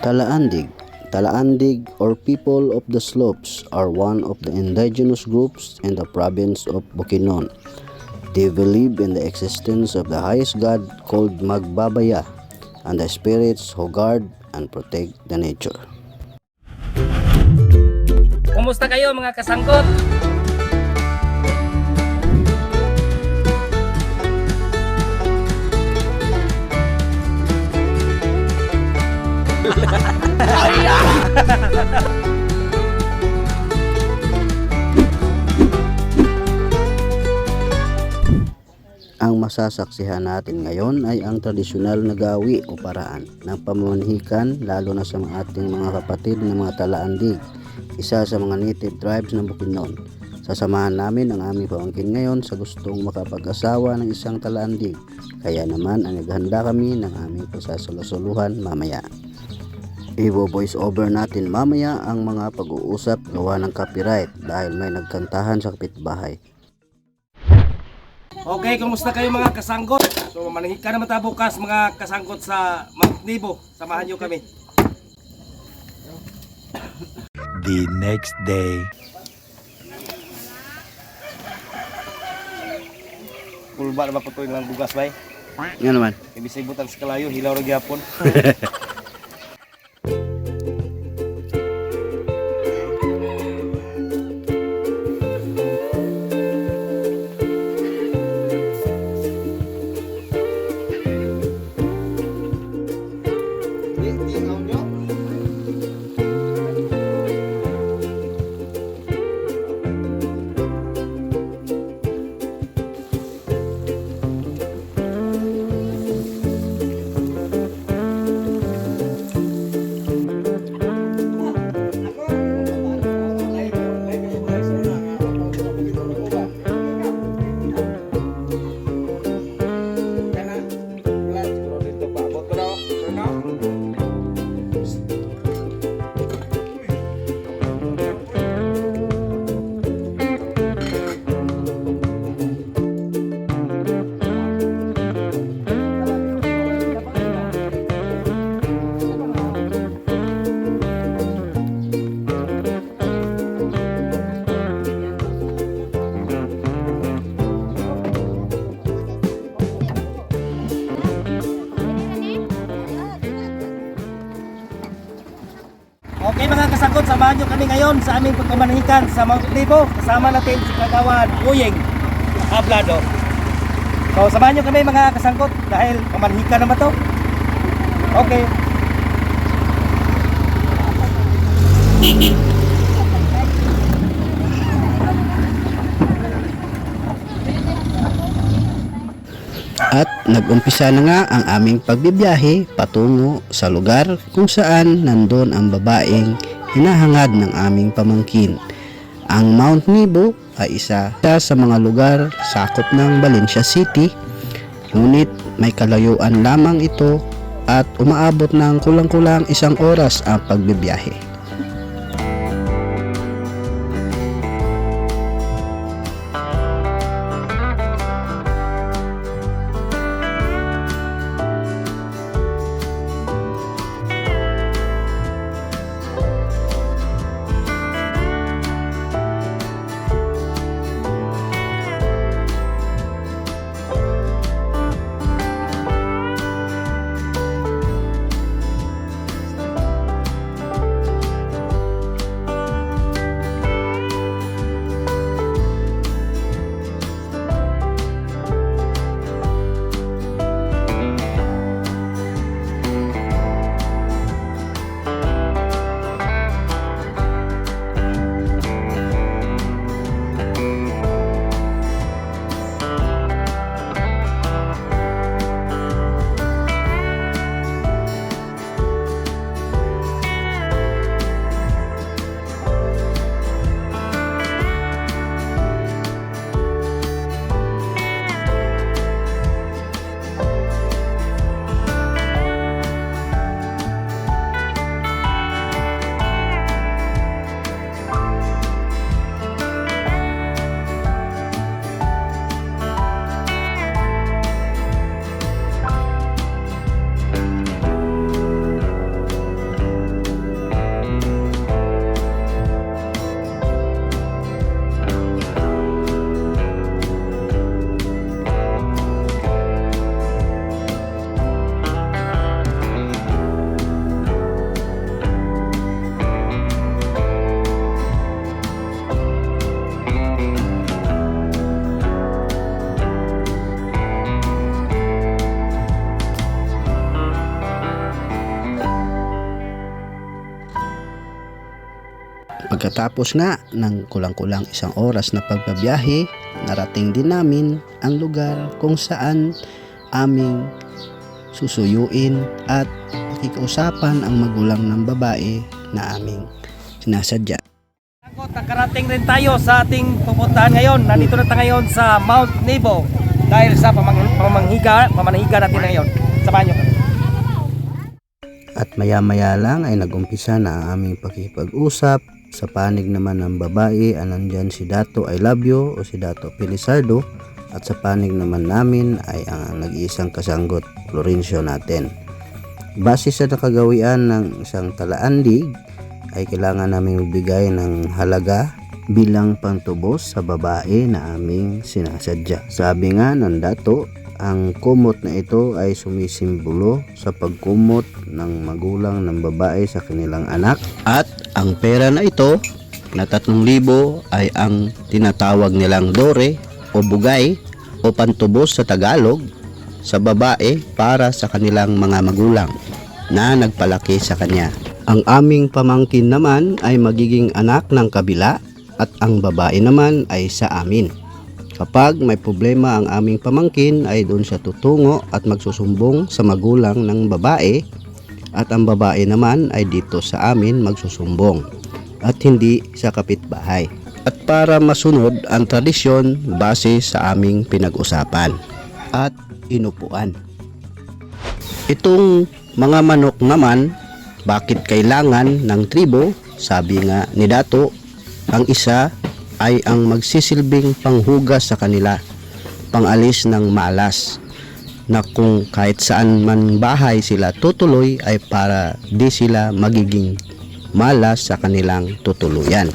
Talaandig. Talaandig or people of the slopes are one of the indigenous groups in the province of Bukidnon. They believe in the existence of the highest god called Magbabaya and the spirits who guard and protect the nature. Kumusta kayo mga kasangkot? Ang masasaksihan natin ngayon ay ang tradisyonal na gawi o paraan ng pamamanhikan lalo na sa ating mga kapatid ng mga Talaandig, isa sa mga native tribes ng Bukidnon. Sasamahan namin ang aming pamangkin ngayon sa gustong makapag-asawa ng isang Talaandig, kaya naman ang naghanda kami ng aming pasasalusuluhan mamaya. I-voice over natin mamaya ang mga pag-uusap gawa ng copyright dahil may nagkantahan sa kapitbahay. Okay, kumusta kayo mga kasangkot? So manahika naman tayo bukas mga kasangkot sa Mount Nebo. Samahan nyo kami. The next day. Pulba na ba po ito yung bugas ba eh? Nga naman. Ibisay butang sa kalayo, hilaw rin gyapon. Okay mga kasangkot, samahan nyo kami ngayon sa aming pagpamanahikan sa Mount Nebo. Kasama natin si Kagawad Uyeng Hablado. So samahan nyo kami mga kasangkot dahil pamanahikan naman to. Okay. At nag-umpisa na nga ang aming pagbibiyahe patungo sa lugar kung saan nandun ang babaeng hinahangad ng aming pamangkin. Ang Mount Nebo ay isa sa mga lugar sakop ng Valencia City, ngunit may kalayuan lamang ito at umaabot ng kulang-kulang 1 oras ang pagbibiyahe. Pagkatapos nga ng kulang-kulang 1 oras na pagbabiyahe, narating din namin ang lugar kung saan aming susuyuin at pakikausapan ang magulang ng babae na aming sinasadya. Nakarating rin tayo sa ating pupuntahan ngayon. Nandito na tayo ngayon sa Mount Nebo dahil sa pamanahiga natin ngayon. Samahan nyo kami. At maya-maya lang ay nagumpisa na ang aming pakipag-usap. Sa panig naman ng babae, nandyan si Dato I Love You o si Dato Pilisardo. At sa panig naman namin ay ang nag-iisang kasanggot, Florencio natin. Base sa nakagawian ng isang talaandig, ay kailangan namin magbigay ng halaga bilang pantubos sa babae na aming sinasadya. Sabi nga ng dato, ang kumot na ito ay sumisimbolo sa pagkumot ng magulang ng babae sa kanilang anak. At ang pera na ito na 3,000 ay ang tinatawag nilang dore o bugay o pantubos sa Tagalog sa babae para sa kanilang mga magulang na nagpalaki sa kanya. Ang aming pamangkin naman ay magiging anak ng kabila at ang babae naman ay sa amin. Kapag may problema ang aming pamangkin ay doon siya tutungo at magsusumbong sa magulang ng babae at ang babae naman ay dito sa amin magsusumbong at hindi sa kapitbahay. At para masunod ang tradisyon base sa aming pinag-usapan at inupuan. Itong mga manok naman, bakit kailangan ng tribo? Sabi nga ni Dato, ang isa ay ang magsisilbing panghugas sa kanila, pangalis ng malas, na kung kahit saan man bahay sila tutuloy ay para di sila magiging malas sa kanilang tutuluyan.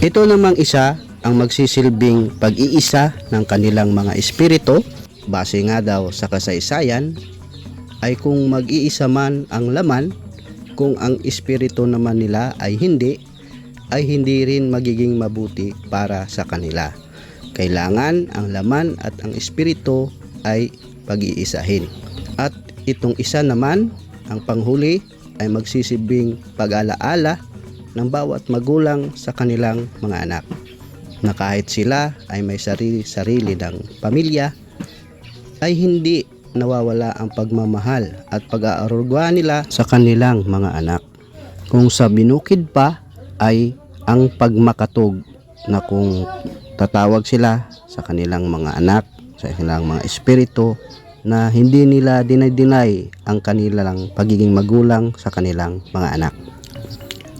Ito namang isa ang magsisilbing pag-iisa ng kanilang mga espiritu. Base nga daw sa kasaysayan ay kung mag-iisa man ang laman, kung ang espiritu naman nila ay hindi rin magiging mabuti para sa kanila. Kailangan ang laman at ang espiritu ay pag-iisahin. At itong isa naman, ang panghuli, ay magsisibing pag-alaala ng bawat magulang sa kanilang mga anak, na kahit sila ay may sarili ng pamilya, ay hindi nawawala ang pagmamahal at pag-aaruga nila sa kanilang mga anak. Kung sa binukid pa ay ang pagmakatog, na kung tatawag sila sa kanilang mga anak, sa kanilang mga espiritu, na hindi nila dinay ang kanilang pagiging magulang sa kanilang mga anak.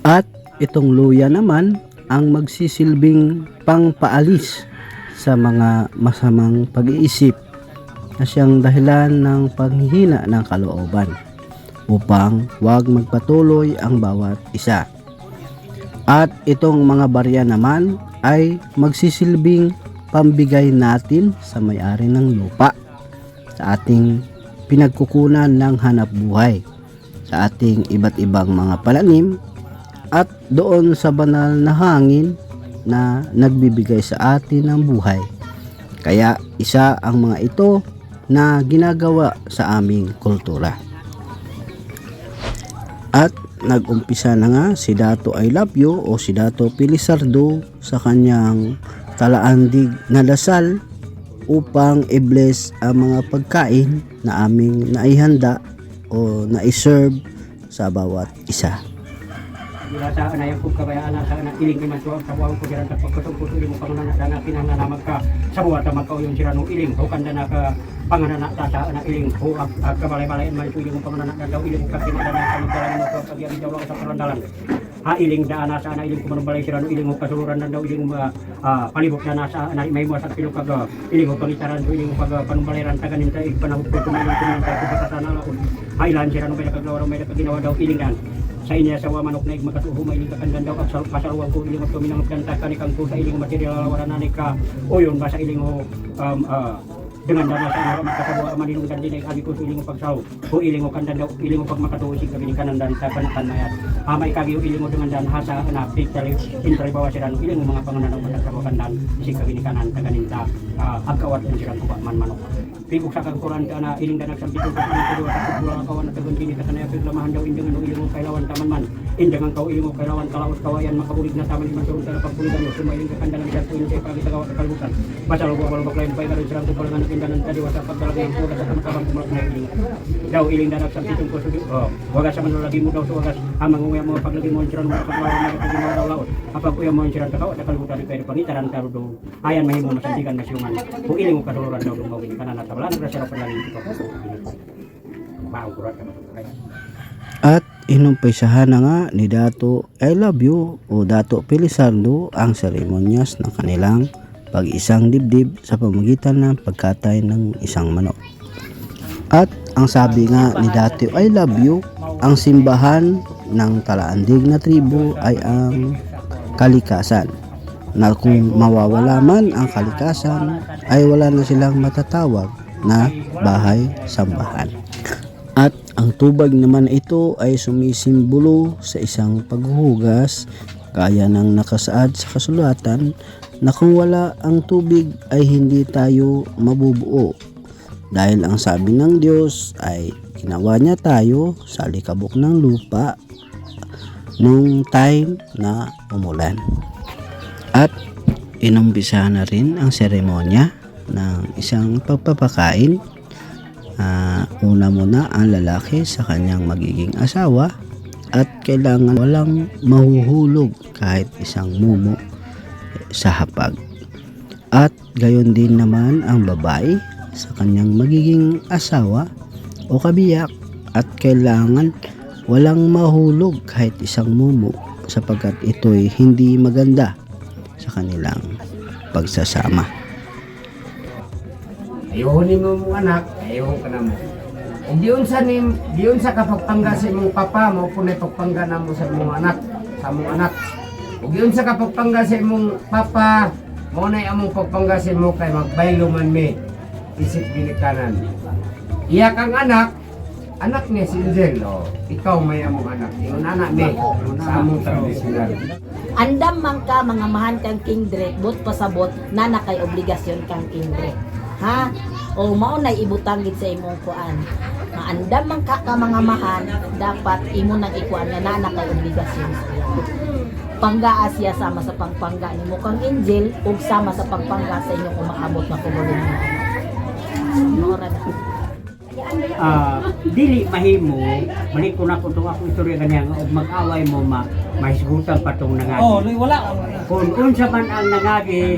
At itong luya naman ang magsisilbing pangpaalis sa mga masamang pag-iisip na siyang dahilan ng panghihina ng kalooban upang huwag magpatuloy ang bawat isa. At itong mga barya naman ay magsisilbing pambigay natin sa may-ari ng lupa, sa ating pinagkukunan ng hanap buhay, sa ating iba't ibang mga pananim, at doon sa banal na hangin na nagbibigay sa atin ng buhay. Kaya isa ang mga ito na ginagawa sa aming kultura. At nag-umpisa na nga si Dato I Love You o si Dato Pilisardo sa kanyang talaandig na dasal upang i-bless ang mga pagkain na aming naihanda o naiserve sa bawat isa. Sa na yung kabayaan sa anak iling ni Mansuang sa buwang ko diyan pagkutong-kuto mo panganak na kinahanglan magka sa buwata magkao yung sira nung iling hukan na ka panganak ta sa anak iling ho kabalay-balay man ito yung panganak daw iling ka kinahanglan ka kalan mo pagyan daw sa karandalan ha iling daan sa anak iling kumanong balay sira nung iling ho kasuluran daw iling palibok na sa anak may mo sa pilo kag iling ho pangitaran do iling pag panumbaleran taganin ta panahon ko tumayon ta kubasana laon hailan sira nung may kaglaw may ginawa daw iling dan sa inya sa manok na magkatuho mailing ka kandan daw at pasaruan ko iling mo minang kanta kanikang ko sa iling material lawaran na ka o yun ba sa iling ho dengan dana sa mga magkasawa maninong dan din ay ko iling mo pagsaw o iling mo kandan daw iling mo pag makatuho sig kami kanan dan sa panakan mayat may kagiyo iling mo dengan dan hasa na picture intro bawa sira iling mo mga panganan ng magkasawa kandan sig kami kanan taganinta agkawat ng sira ko man manok. pigok sa kagkuran ka na iling danak sa bitong sa pinagkuduwa sa kagkuran kawan na tagun kini katanaya piglamahan daw indang ano iling mo kailawan taman man indang ang kau iling mo kailawan kalawas kawayan makabulig na taman iman turun sa pagpuligan mo sumayiling kakandalang sa tuwing sa pagkitagawa sa kalbutan basta lugo balong baklayan pa ikaw silang kupalangan ng pindanan tadi wasa pagdalagay ang puga sa kamakabang kumalak na iling daw iling danak sa bitong ko sugi wagas sa manulagi mo daw sa wagas amang umaya mo paglagi mo ang siran mo paglawan na kapag mo daw laot apag uya mo ang siran kakao at kalbutan ni pwede pangitaran taro do ayan mahimo masandigan masyuman kung iling mo kaduluran daw lumaw gini kanana tawalan sa paglaling ko maukurat ka kaya At inumpisahan na nga ni Dato I Love You o Dato Pilisardo ang seremonyas ng kanilang pag-isang dibdib sa pamagitan ng pagkatay ng isang manok. At ang sabi nga ni Dato I Love You, ang simbahan ng Talaandig na tribo ay ang kalikasan, na kung mawawala man ang kalikasan ay wala na silang matatawag na bahay-sambahan. At ang tubig naman ito ay sumisimbolo sa isang paghuhugas gaya ng nakasaad sa kasulatan na kung wala ang tubig ay hindi tayo mabubuo. Dahil ang sabi ng Diyos ay ginawa niya tayo sa alikabok ng lupa nung time na umulan. At inumpisa na rin ang seremonya ng isang pagpapakain. Una muna ang lalaki sa kanyang magiging asawa at kailangan walang mahuhulog kahit isang mumo sa hapag. At gayon din naman ang babae sa kanyang magiging asawa o kabiyak at kailangan walang mahulog kahit isang mumo sapagkat ito'y hindi maganda sa kanilang pagsasama. Ayuhon mo mong anak, ayuhon ka naman. Diyon sa kapagpangga sa imong papa, mo po na ipagpangga na mo sa imong anak, sa imong anak. Diyon sa kapagpangga sa imong papa, mo na among pagpangga sa imong kay magbaylo man me, isip ginikanan. Iya kang anak niya si Angel, ikaw may among anak, yung anak me, sa among tradisyonal. Andam man ka mga mahan kang kingdre, but pasabot na nakay obligasyon kang kingdre. Ha? O mao na ibutangit sa imong kuan. Maandam man ka mga mahan, dapat imo nang ikuan nga na nakay obligasyon siya. Panggaa siya sama sa pangpangga nimo kang Angel ug sama sa pangpangga sa inyong umaabot na kumulong na. Nora na. Dili mahimo balik ko na ko itong akong istorya ganyan og mag-away mo mahisgutan pa itong nangagi Wala. kung unsa man ang nangagi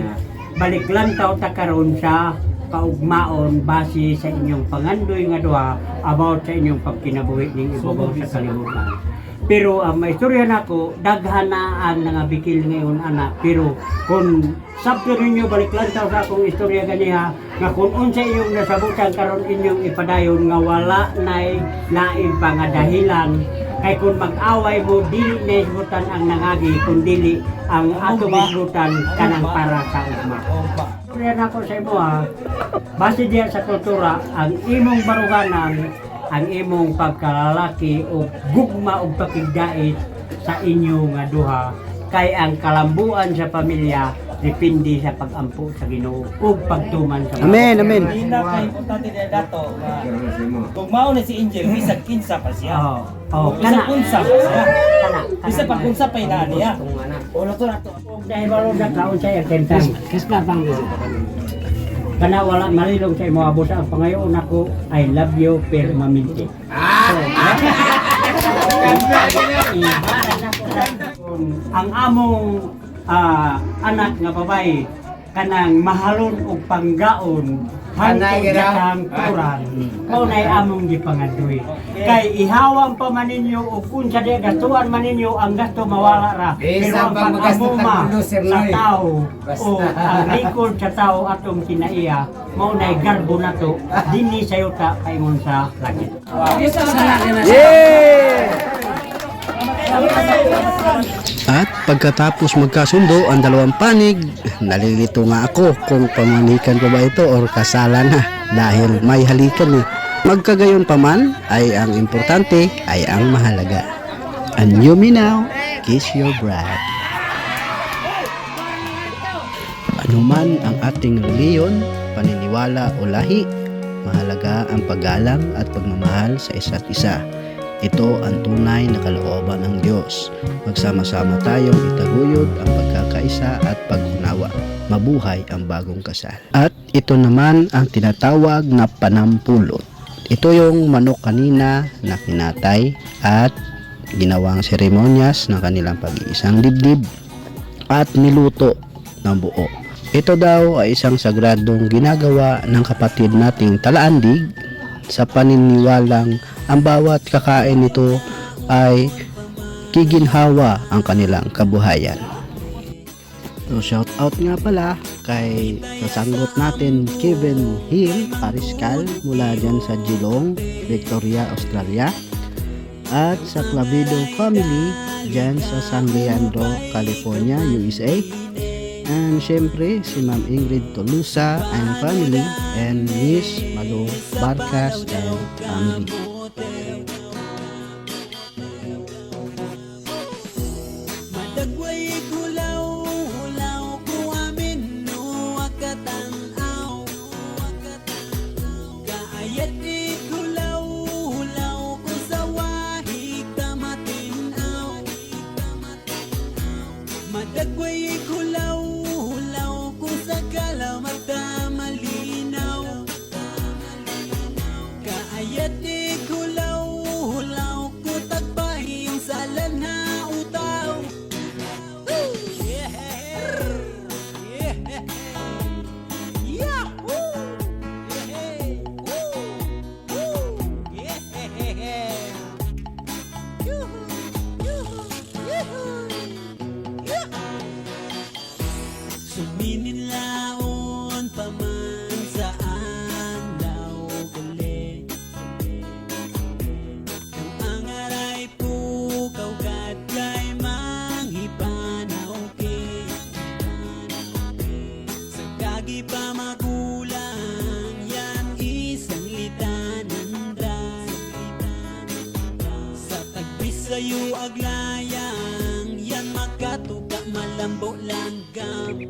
balik lang taw ta karon sa kaugmaon base sa inyong pangandoy nga duha about sa inyong pagkinabuhi ning ibabaw sa kalibutan. Pero ang maistorya nako daghan na ang nangabikil ngayon anak, pero kung sabto ninyo balik lang taw sa akong istorya ganiha nga kung unsa inyong nasabutan karon inyong ipadayon nga wala nay lain pa nga dahilan kay kung mag-away mo dili na isgutan ang nangagi kun dili ang ato isgutan kanang para sa ugma. Kaya na ko sa imo base diya sa kultura ang imong baruganan ang imong pagkalalaki o gugma o pakigdait sa inyo nga duha kay ang kalambuan sa pamilya depende sa pagampo sa Ginoo ug pagtuman sa Amen, amen. Hindi na kay importante na dato. Kung mao na si Angel, bisag kinsa pa siya. Bisag kunsa pa siya. Bisag pag kunsa pa ina niya. Ulo to na to. Dahil baro na kaon sa kentang. Kaspa bang kana wala malilong sa imo abot ang pangayoon ako I love you pero maminti. Ang among anak nga babae kanang mahalon og panggaon hangtod sa turan mao nay among gipangadoy kay ihawang pa man ninyo og kun sa diya gastuan man ninyo ang gasto mawala ra pero ang pag-amuma sa tao o ang likod sa tao atong kinaiya mao nay garbo nato dinhi sayo ta paingon sa langit. At pagkatapos magkasundo ang dalawang panig, nalilito nga ako kung pamanikan ko ba ito or kasala na dahil may halikan eh. Magkagayon pa man ay ang importante ay ang mahalaga. And you me now, kiss your bride. Ano man ang ating reliyon, paniniwala o lahi, mahalaga ang paggalang at pagmamahal sa isa't isa. Ito ang tunay na kalooban ng Diyos. Magsama-sama tayong itaguyod ang pagkakaisa at pag-unawa. Mabuhay ang bagong kasal. At ito naman ang tinatawag na panampulot. Ito yung manok kanina na kinatay at ginawang seremonyas ng kanilang pag-iisang dibdib at niluto ng buo. Ito daw ay isang sagradong ginagawa ng kapatid nating talaandig sa paniniwalang ang bawat kakain nito ay kiginhawa ang kanilang kabuhayan. So shout out nga pala kay kasanggot natin Kevin Hill Pariscal mula dyan sa Geelong, Victoria, Australia, at sa Clavido family dyan sa San Leandro, California, USA. And syempre si Ma'am Ingrid Tolusa and family, and Miss Malo Barcas and family. Madagway hulaw ko amin no akatanaw. Kaayat hulaw ko sa wahig kamatinaw. Madagway hulaw ko sa kalamata malinaw. Kaayat hulaw ko tagbahi yung salan na utaw. Suminilaon pa man saan daw uli. Ang aray po kaugat kay manghipanaw ke. Sa kagi pa magulang yan isang litanan dran. Sa tagbisayo aglayang yan makatuga malambo langgam.